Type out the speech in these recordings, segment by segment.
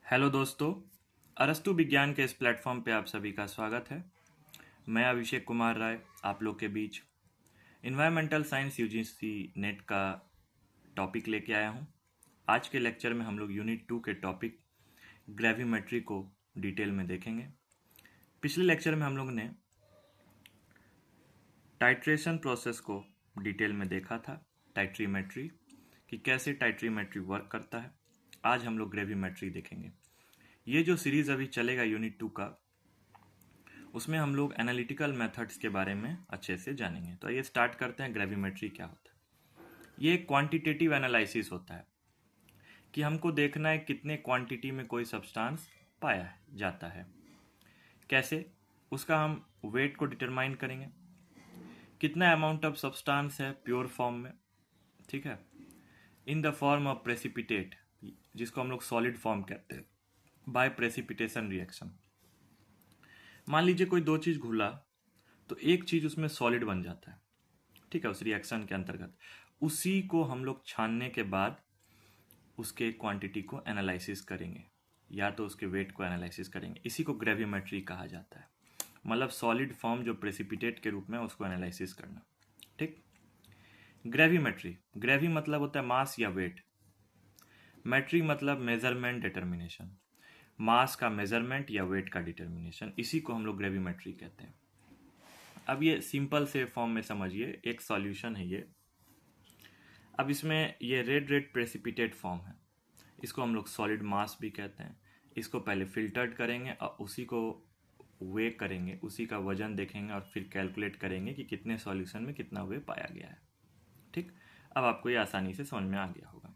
Hello दोस्तों। अरस्तु विज्ञान के इस प्लेटफॉर्म पे आप सभी का स्वागत है। मैं अभिषेक कुमार राय आप लोग के बीच इन्वायरमेंटल साइंस यूजीसी नेट का टॉपिक लेके आया हूँ। आज के लेक्चर में हम लोग यूनिट 2 के टॉपिक ग्रेविमेट्री को डिटेल में देखेंगे। पिछले लेक्चर में हम लोग ने टाइट्रेशन प्रोसेस को डिटेल में देखा था, टाइट्रीमेट्री कि कैसे टाइट्रीमेट्री वर्क करता है। आज हम लोग ग्रेविमेट्री देखेंगे। ये जो सीरीज अभी चलेगा यूनिट 2 का, उसमें हम लोग एनालिटिकल मेथड्स के बारे में अच्छे से जानेंगे। तो आइए स्टार्ट करते हैं। ग्रेविमेट्री क्या होता है? ये एक क्वांटिटेटिव एनालिसिस होता है कि हमको देखना है कितने क्वांटिटी में कोई सब्सटेंस पाया जाता है। कैसे? उसका हम वेट को डिटरमाइन करेंगे, कितना अमाउंट ऑफ सब्सटेंस है प्योर फॉर्म में, ठीक है, in the form of precipitate, जिसको हम लोग सॉलिड फॉर्म कहते हैं, बाय प्रेसिपिटेशन रिएक्शन। मान लीजिए कोई दो चीज घुला तो एक चीज उसमें सॉलिड बन जाता है, ठीक है, उस रिएक्शन के अंतर्गत। उसी को हम लोग छानने के बाद उसके क्वांटिटी को एनालिसिस करेंगे या तो उसके वेट को एनालिसिस करेंगे। इसी को ग्रेविमेट्री कहा जाता है, मतलब सॉलिड फॉर्म जो प्रेसिपिटेट के रूप में उसको एनालिसिस करना, ठीक। ग्रेविमेट्री, ग्रेवी मतलब होता है मास या वेट, मेट्री मतलब मेजरमेंट डिटर्मिनेशन, मास का मेजरमेंट या वेट का डिटर्मिनेशन, इसी को हम लोग ग्रेविमेट्री कहते हैं। अब ये सिंपल से फॉर्म में समझिए, एक सॉल्यूशन है ये। अब इसमें ये रेड रेड प्रेसिपिटेट फॉर्म है, इसको हम लोग सॉलिड मास भी कहते हैं। इसको पहले फिल्टर्ड करेंगे और उसी को वे करेंगे, उसी का वजन देखेंगे और फिर कैलकुलेट करेंगे कि कितने सॉल्यूशन में कितना वे पाया गया है, ठीक। अब आपको ये आसानी से समझ में आ गया होगा।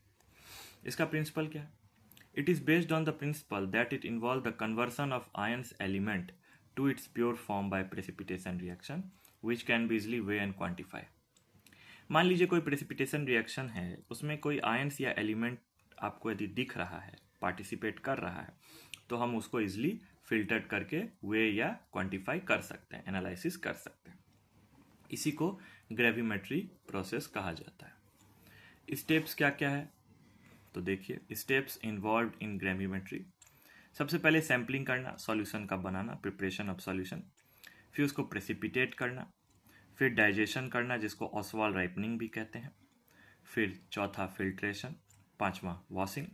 इसका प्रिंसिपल क्या है? It is based on the principle that it involve the conversion of ions element to its pure form by precipitation reaction which can be easily weigh and quantify. मान लीजिए कोई प्रेसिपिटेशन रिएक्शन है, उसमें कोई ions या element आपको यदि दिख रहा है, पार्टिसिपेट कर रहा है, तो हम उसको इजिली फिल्टर करके वे या क्वांटिफाई कर सकते हैं, एनालिसिस कर सकते हैं। इसी को ग्रेविमेट्री प्रोसेस कहा जाता है। स्टेप्स क्या क्या है तो देखिए, स्टेप्स इन्वॉल्व इन ग्रेविमेट्री। सबसे पहले सैम्पलिंग करना, सॉल्यूशन का बनाना, प्रिपरेशन ऑफ सॉल्यूशन, फिर उसको प्रेसिपिटेट करना, फिर डाइजेशन करना जिसको ऑसवाल राइपनिंग भी कहते हैं, फिर चौथा फिल्ट्रेशन, पांचवा वॉशिंग,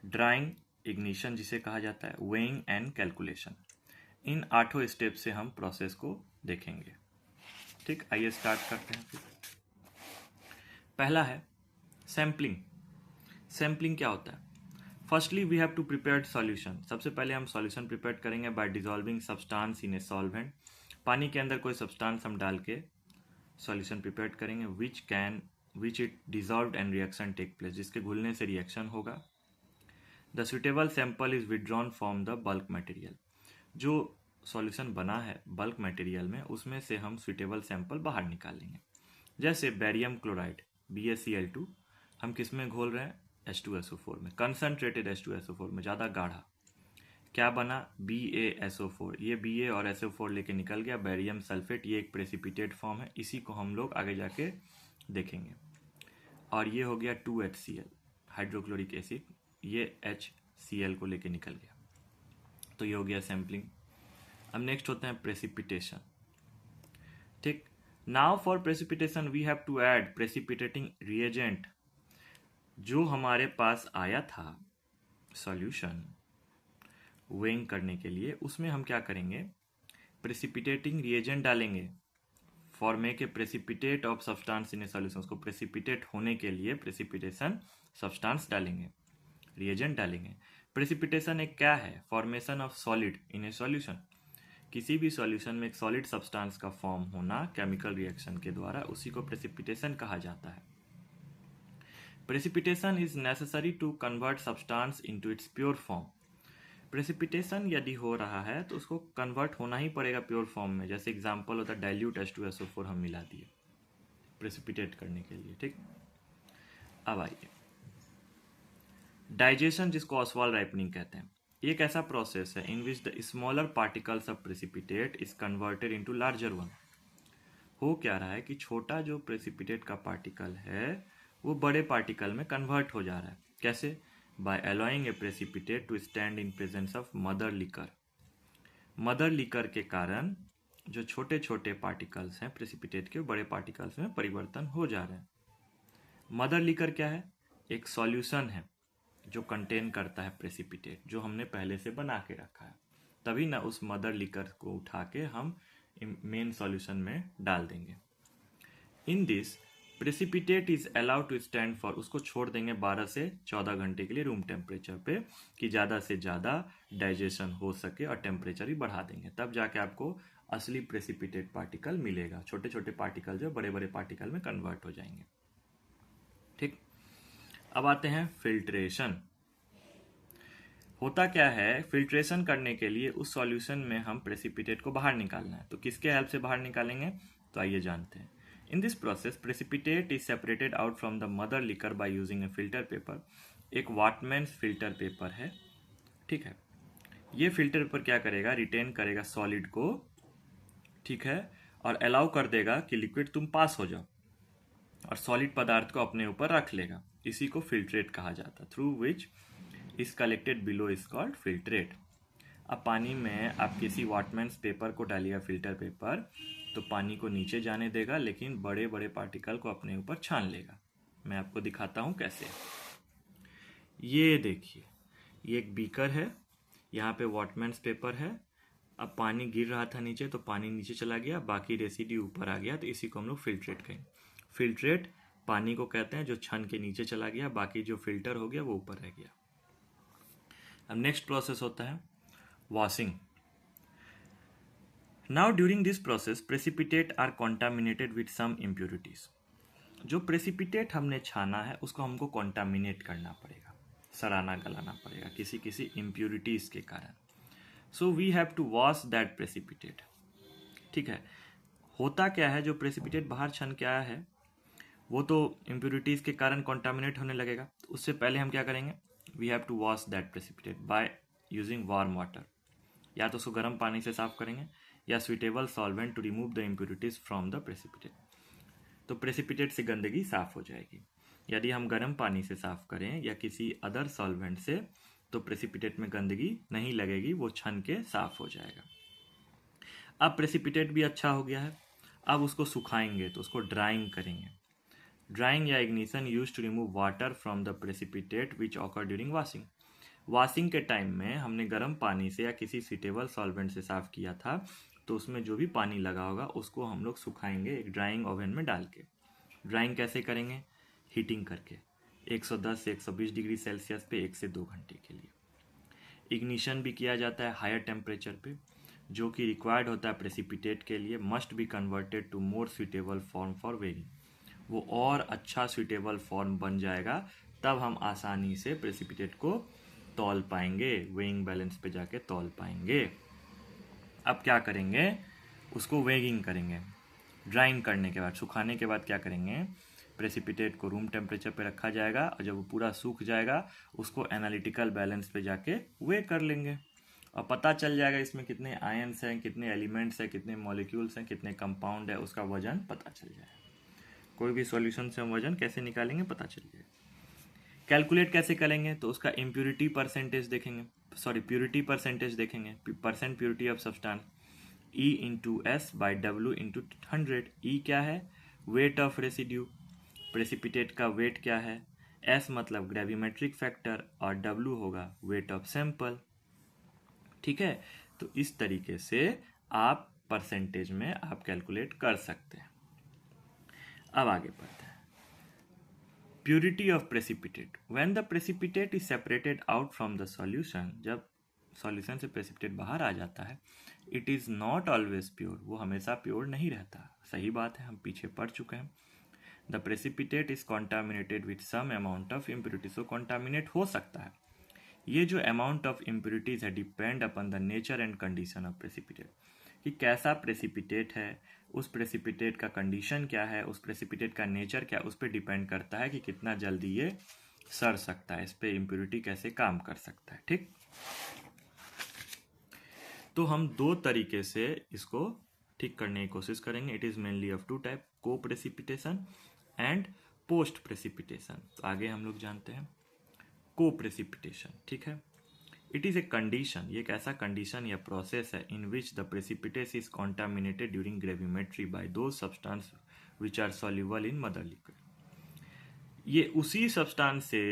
ड्राइंग, इग्निशन जिसे कहा जाता है, weighing and calculation. In 8 step से हम प्रोसेस को देखेंगे, ठीक। आइए स्टार्ट करते हैं। फिर पहला है सैम्पलिंग। सैम्पलिंग क्या होता है? Firstly we have to prepare solution. सबसे पहले हम सॉल्यूशन प्रिपेयर करेंगे by dissolving substance in a solvent. पानी के अंदर कोई सब्सटेंस हम डाल के सॉल्यूशन प्रिपेयर करेंगे which it dissolve and reaction take place, जिसके घुलने से रिएक्शन होगा। The suitable sample is withdrawn from the bulk material. जो सॉल्यूशन बना है बल्क मटेरियल में, उसमें से हम सुटेबल सैंपल बाहर निकालेंगे। जैसे बेरियम क्लोराइड BaCl2 हम किस में घोल रहे हैं? H2SO4 में, कंसनट्रेटेड H2SO4 में, ज़्यादा गाढ़ा। क्या बना? BaSO4। ये Ba और SO4 लेके निकल गया, बेरियम सल्फेट। ये एक प्रेसिपिटेट फॉर्म है, इसी को हम लोग आगे जाके देखेंगे। और ये हो गया 2HCl, हाइड्रोक्लोरिक एसिड, ये HCl को लेके निकल गया। तो ये हो गया सैम्पलिंग। अब नेक्स्ट होता है प्रेसिपिटेशन, ठीक। Now for precipitation we have to add precipitating reagent. जो हमारे पास आया था सॉल्यूशन वेइंग करने के लिए, उसमें हम क्या करेंगे? प्रेसिपिटेटिंग रिएजेंट डालेंगे for make a precipitate of substance in a solution. उसको प्रेसिपिटेट होने के लिए प्रेसिपिटेशन सब्सटेंस डालेंगे, रिएजेंट डालेंगे। प्रेसिपिटेशन एक क्या है? Formation of solid in a solution. किसी भी सॉल्यूशन में एक सॉलिड सब्सटेंस का फॉर्म होना केमिकल रिएक्शन के द्वारा, उसी को प्रेसिपिटेशन कहा जाता है। Precipitation is necessary to convert substance into its pure form. Precipitation यदि हो रहा है तो उसको कन्वर्ट होना ही पड़ेगा प्योर फॉर्म में। जैसे एग्जांपल होता है डाइल्यूट H2SO4 हम मिला दिए प्रेसिपिटेट करने के लिए, ठीक। अब आइए डाइजेशन, जिसको ऑसवाल राइपनिंग कहते हैं। एक ऐसा प्रोसेस है in which the smaller particles of precipitate is converted into larger one. हो क्या रहा है कि छोटा जो प्रेसिपिटेट का पार्टिकल है वो बड़े पार्टिकल में कन्वर्ट हो जा रहा है। कैसे? by allowing a precipitate to stand in presence of mother liquor. Mother liquor के कारण जो छोटे छोटे पार्टिकल्स हैं प्रेसिपिटेट के, बड़े पार्टिकल्स में परिवर्तन हो जा रहे हैं। मदर लिकर क्या है? एक सॉल्यूशन है जो कंटेन करता है प्रेसिपिटेट, जो हमने पहले से बना के रखा है। तभी ना उस मदर लिकर को उठा के हम मेन सॉल्यूशन में डाल देंगे। In this precipitate is allowed to stand for, उसको छोड़ देंगे 12 से 14 घंटे के लिए रूम टेम्परेचर पे, कि ज़्यादा से ज़्यादा डाइजेशन हो सके, और टेम्परेचर भी बढ़ा देंगे, तब जाके आपको असली प्रेसिपिटेट पार्टिकल मिलेगा। छोटे छोटे पार्टिकल जो बड़े बड़े पार्टिकल में कन्वर्ट हो जाएंगे। ठीक, अब आते हैं फिल्ट्रेशन। होता क्या है, फिल्ट्रेशन करने के लिए उस सॉल्यूशन में हम प्रेसिपिटेट को बाहर निकालना है, तो किसके हेल्प से बाहर निकालेंगे? तो आइए जानते हैं। In this process, precipitate is separated out from the mother liquor by using a filter paper. एक वाटमैन्स फिल्टर पेपर है, ठीक है। ये फिल्टर पेपर क्या करेगा? रिटेन करेगा सॉलिड को, ठीक है, और अलाउ कर देगा कि लिक्विड तुम पास हो जाओ, और सॉलिड पदार्थ को अपने ऊपर रख लेगा। इसी को फिल्ट्रेट कहा जाता है। Through which is collected below is called filtrate. अब पानी में आप किसी वाटमैन्स पेपर को डालिएगा, फिल्टर पेपर, तो पानी को नीचे जाने देगा, लेकिन बड़े बड़े पार्टिकल को अपने ऊपर छान लेगा। मैं आपको दिखाता हूँ कैसे। ये देखिए, ये एक बीकर है, यहाँ पे वाटमैन्स पेपर है। अब पानी गिर रहा था नीचे, तो पानी नीचे चला गया, बाकी रेसिड्यू ऊपर आ गया, तो इसी को हम लोग फिल्ट्रेट कहेंगे। फिल्ट्रेट पानी को कहते हैं जो छन के नीचे चला गया, बाकी जो फिल्टर हो गया वो ऊपर रह गया। अब नेक्स्ट प्रोसेस होता है washing. Now during this process precipitate are contaminated with some impurities. जो प्रेसिपिटेट हमने छाना है उसको हमको कॉन्टामिनेट करना पड़ेगा, सड़ाना गलाना पड़ेगा किसी किसी इम्प्यूरिटीज के कारण। So we have to wash that precipitate. ठीक है, होता क्या है, जो प्रेसिपिटेट बाहर छन के आया है वो तो इम्प्यूरिटीज के कारण कॉन्टामिनेट होने लगेगा। तो उससे पहले हम क्या करेंगे? We have to wash that precipitate by using warm water. या तो उसको गर्म पानी से साफ करेंगे, या suitable solvent to remove the impurities from the precipitate. तो प्रेसिपिटेट से गंदगी साफ हो जाएगी। यदि हम गर्म पानी से साफ करें या किसी अदर सॉल्वेंट से, तो प्रेसिपिटेट में गंदगी नहीं लगेगी, वो छन के साफ हो जाएगा। अब प्रेसिपिटेट भी अच्छा हो गया है, अब उसको सुखाएंगे, तो उसको ड्राइंग करेंगे। ड्राइंग या ignition use to remove water from the precipitate which occur during washing. Washing के टाइम में हमने गर्म पानी से या किसी सुइटेबल सॉल्वेंट से साफ किया था, तो उसमें जो भी पानी लगा होगा उसको हम लोग सुखाएंगे एक ड्राइंग ओवन में डाल के। ड्राइंग कैसे करेंगे? हीटिंग करके 110 से 120 डिग्री सेल्सियस पे 1 से 2 घंटे के लिए। इग्निशन भी किया जाता है हायर टेम्परेचर पे, जो कि रिक्वायर्ड होता है प्रेसिपिटेट के लिए। Must be converted to more suitable form for weighing. वो और अच्छा सुइटेबल फॉर्म बन जाएगा, तब हम आसानी से प्रेसिपिटेट को तौल पाएंगे, वेइंग बैलेंस पे जाके तौल पाएंगे। अब क्या करेंगे? उसको वेगिंग करेंगे। ड्राइंग करने के बाद, सुखाने के बाद क्या करेंगे? प्रेसिपिटेट को रूम टेम्परेचर पे रखा जाएगा, और जब वो पूरा सूख जाएगा उसको एनालिटिकल बैलेंस पे जाके वे कर लेंगे, और पता चल जाएगा इसमें कितने आयन्स हैं, कितने एलिमेंट्स हैं, कितने मॉलिक्यूल्स हैं, कितने कंपाउंड है, उसका वजन पता चल जाएगा। कोई भी सॉल्यूशन से हम वजन कैसे निकालेंगे पता चल जाएगा। कैलकुलेट कैसे करेंगे? तो उसका इम्प्यूरिटी परसेंटेज देखेंगे, प्यूरिटी परसेंटेज देखेंगे, percent purity of substance, E into S by W into 100। E क्या है? Weight of residue. प्रेसिपिटेट का वेट क्या है? S मतलब ग्रेविमेट्रिक फैक्टर, और W होगा वेट ऑफ सैंपल। ठीक है, तो इस तरीके से आप परसेंटेज में आप कैलकुलेट कर सकते हैं। अब आगे बढ़ते हैं। Purity of precipitate. When the precipitate is separated out from the solution, जब सॉल्यूशन से प्रेसिपिटेट बाहर आ जाता है, it is not always pure, वो हमेशा प्योर नहीं रहता। सही बात है, हम पीछे पढ़ चुके हैं। The precipitate is contaminated with some amount of impurities. तो कॉन्टामिनेट हो सकता है। ये जो अमाउंट ऑफ इम्प्यूरिटीज है depend upon the nature and condition of precipitate, कि कैसा प्रेसिपिटेट है, उस प्रेसिपिटेट का कंडीशन क्या है, उस प्रेसिपिटेट का नेचर क्या, उस पर डिपेंड करता है कि कितना जल्दी ये सड़ सकता है, इस पर इम्प्यूरिटी कैसे काम कर सकता है। ठीक, तो हम दो तरीके से इसको ठीक करने की कोशिश करेंगे। It is mainly of two type, coprecipitation and post precipitation. तो आगे हम लोग जानते हैं। को प्रेसिपिटेशन, ठीक है। इट इज़ ए कंडीशन, ये एक ऐसा कंडीशन या प्रोसेस है in which the precipitates is contaminated during gravimetry by दो substance which are soluble in mother liquid. ये उसी सब्सटेंस से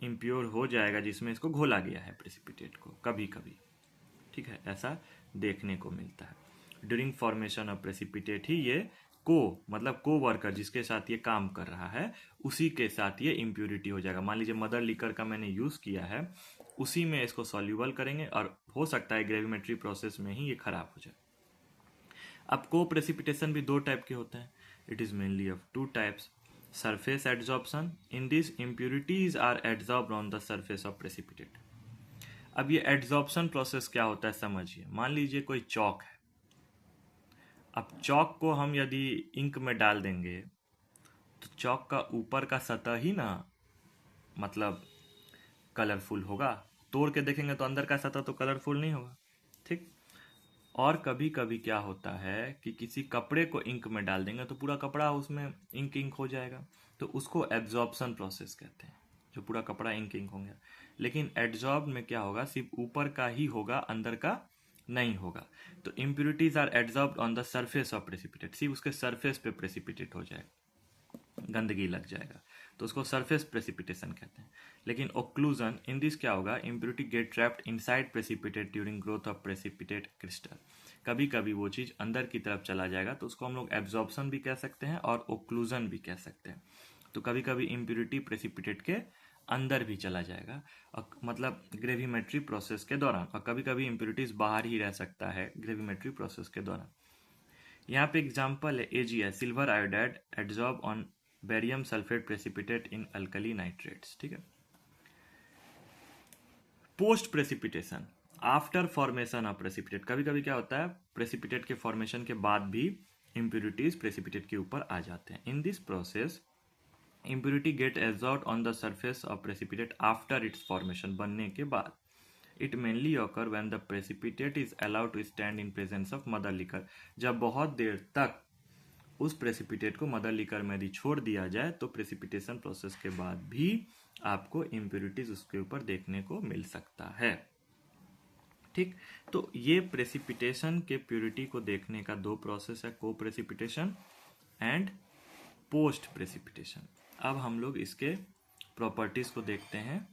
इम्प्योर हो जाएगा जिसमें इसको घोला गया है प्रेसिपिटेट को, कभी कभी, ठीक है, ऐसा देखने को मिलता है। ड्यूरिंग फॉर्मेशन ऑफ प्रेसिपिटेट ही ये मतलब को वर्कर जिसके साथ ये काम कर रहा है उसी के साथ ये इम्प्योरिटी हो जाएगा। मान लीजिए मदर लिकर का मैंने यूज़ किया है, उसी में इसको सॉल्यूबल करेंगे और हो सकता है ग्रेविमेट्री प्रोसेस में ही ये खराब हो जाए। अब को प्रेसिपिटेशन भी दो टाइप के होते हैं। It is mainly of two types. Surface adsorption, in this impurities are adsorbed on the surface of precipitate. अब ये एड्जॉर्प्शन प्रोसेस क्या होता है समझिए। मान लीजिए कोई चौक है, अब चौक को हम यदि इंक में डाल देंगे तो चौक का ऊपर का सतह ही ना मतलब कलरफुल होगा, तोड़ के देखेंगे तो अंदर का सतह तो कलरफुल नहीं होगा, ठीक। और कभी कभी क्या होता है कि किसी कपड़े को इंक में डाल देंगे तो पूरा कपड़ा उसमें इंक हो जाएगा, तो उसको एब्जॉर्प्शन प्रोसेस कहते हैं, जो पूरा कपड़ा इंक होंगे। लेकिन एड्जॉर्ब में क्या होगा, सिर्फ ऊपर का ही होगा, अंदर का नहीं होगा। तो impurities are adsorbed on the surface of precipitate, सिर्फ उसके सरफेस पे प्रेसिपिटेट हो जाएगा, गंदगी लग जाएगा, तो उसको सरफेस प्रेसिपिटेशन कहते हैं। लेकिन ओक्लूजन, इन दिस क्या होगा, impurity gate trapped inside precipitate during growth of precipitate crystal. कभी कभी वो चीज़ अंदर की तरफ चला जाएगा तो उसको हम लोग एब्जॉर्प्शन भी कह सकते हैं और ओक्लूजन भी कह सकते हैं। तो कभी कभी इम्प्योरिटी प्रेसिपिटेट के अंदर भी चला जाएगा, और मतलब ग्रेविमेट्री प्रोसेस के दौरान, और कभी कभी इम्प्योरिटीज बाहर ही रह सकता है ग्रेविमेट्री प्रोसेस के दौरान। यहाँ पे एग्जाम्पल है AgI, silver iodide adsorb on barium sulphate precipitate in alkali nitrates, ठीक है। Post precipitation, after formation of precipitate, कभी कभी क्या होता है प्रेसिपिटेट के फॉर्मेशन के बाद भी इम्प्योरिटीज प्रेसिपिटेट के ऊपर आ जाते हैं। In this process impurity get absorbed on the surface of precipitate after its formation, बनने के बाद। It mainly occur when the precipitate is allowed to stand in presence of mother liquor, जब बहुत देर तक उस प्रेसिपिटेट को मदर लिकर में यदि छोड़ दिया जाए तो प्रेसिपिटेशन प्रोसेस के बाद भी आपको इम्प्योरिटीज उसके ऊपर देखने को मिल सकता है, ठीक। तो ये प्रेसिपिटेशन के प्योरिटी को देखने का दो प्रोसेस है, को प्रेसिपिटेशन एंड पोस्ट प्रेसिपिटेशन। अब हम लोग इसके प्रॉपर्टीज़ को देखते हैं।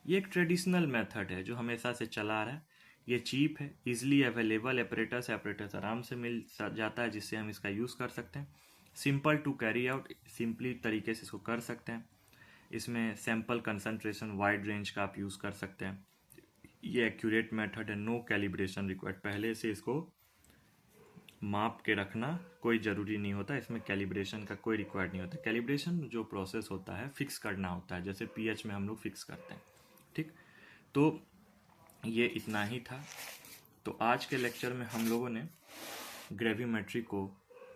ये एक ट्रेडिशनल मेथड है जो हमेशा से चला आ रहा है, ये चीप है, इजीली अवेलेबल एपरेटस आराम से मिल जाता है जिससे हम इसका यूज़ कर सकते हैं। Simple to carry out, simply तरीके से इसको कर सकते हैं। इसमें सैम्पल कंसंट्रेशन वाइड रेंज का आप यूज़ कर सकते हैं। ये एक्यूरेट मेथड है, नो कैलिब्रेशन रिक्वायर्ड, पहले से इसको माप के रखना कोई ज़रूरी नहीं होता, इसमें कैलिब्रेशन का कोई रिक्वायर्ड नहीं होता। कैलिब्रेशन जो प्रोसेस होता है फिक्स करना होता है, जैसे pH में हम लोग फिक्स करते हैं, ठीक। तो ये इतना ही था। तो आज के लेक्चर में हम लोगों ने ग्रेविमेट्री को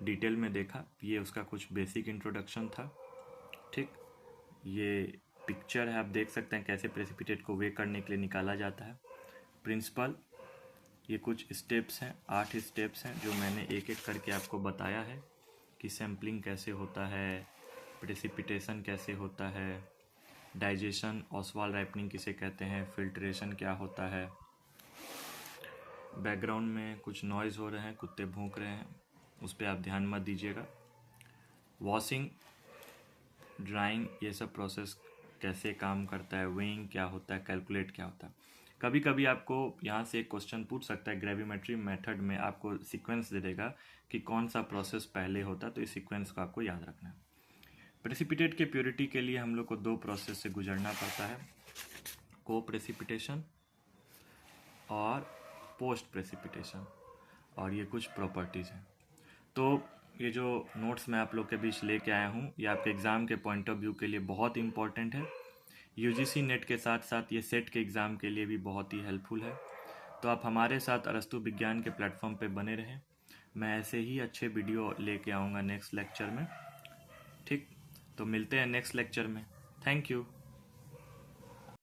डिटेल में देखा, ये उसका कुछ बेसिक इंट्रोडक्शन था, ठीक। ये पिक्चर है, आप देख सकते हैं कैसे प्रेसिपिटेट को वे करने के लिए निकाला जाता है। प्रिंसिपल, ये कुछ स्टेप्स हैं, 8 स्टेप्स हैं जो मैंने एक एक करके आपको बताया है कि सैम्पलिंग कैसे होता है, प्रेसिपिटेशन कैसे होता है, डाइजेशन, ऑसवाल्ड राइपनिंग किसे कहते हैं, फिल्ट्रेशन क्या होता है। बैकग्राउंड में कुछ नॉइज़ हो रहे हैं, कुत्ते भौंक रहे हैं, उस पर आप ध्यान मत दीजिएगा। वॉशिंग, ड्राइंग, ये सब प्रोसेस कैसे काम करता है, वेइंग क्या होता है, कैलकुलेट क्या होता है। कभी कभी आपको यहाँ से एक क्वेश्चन पूछ सकता है, ग्रेविमेट्री मेथड में आपको सीक्वेंस दे देगा कि कौन सा प्रोसेस पहले होता है, तो इस सीक्वेंस को आपको याद रखना है। प्रेसिपिटेट के प्योरिटी के लिए हम लोग को दो प्रोसेस से गुजरना पड़ता है, को प्रेसिपिटेशन और पोस्ट प्रेसिपिटेशन, और ये कुछ प्रॉपर्टीज़ हैं। तो ये जो नोट्स मैं आप लोग के बीच लेके आया हूँ, ये आपके एग्ज़ाम के पॉइंट ऑफ व्यू के लिए बहुत इंपॉर्टेंट है। UGC नेट के साथ साथ ये सेट के एग्ज़ाम के लिए भी बहुत ही हेल्पफुल है। तो आप हमारे साथ अरस्तु विज्ञान के प्लेटफॉर्म पे बने रहें, मैं ऐसे ही अच्छे वीडियो लेके आऊँगा नेक्स्ट लेक्चर में, ठीक। तो मिलते हैं नेक्स्ट लेक्चर में, थैंक यू।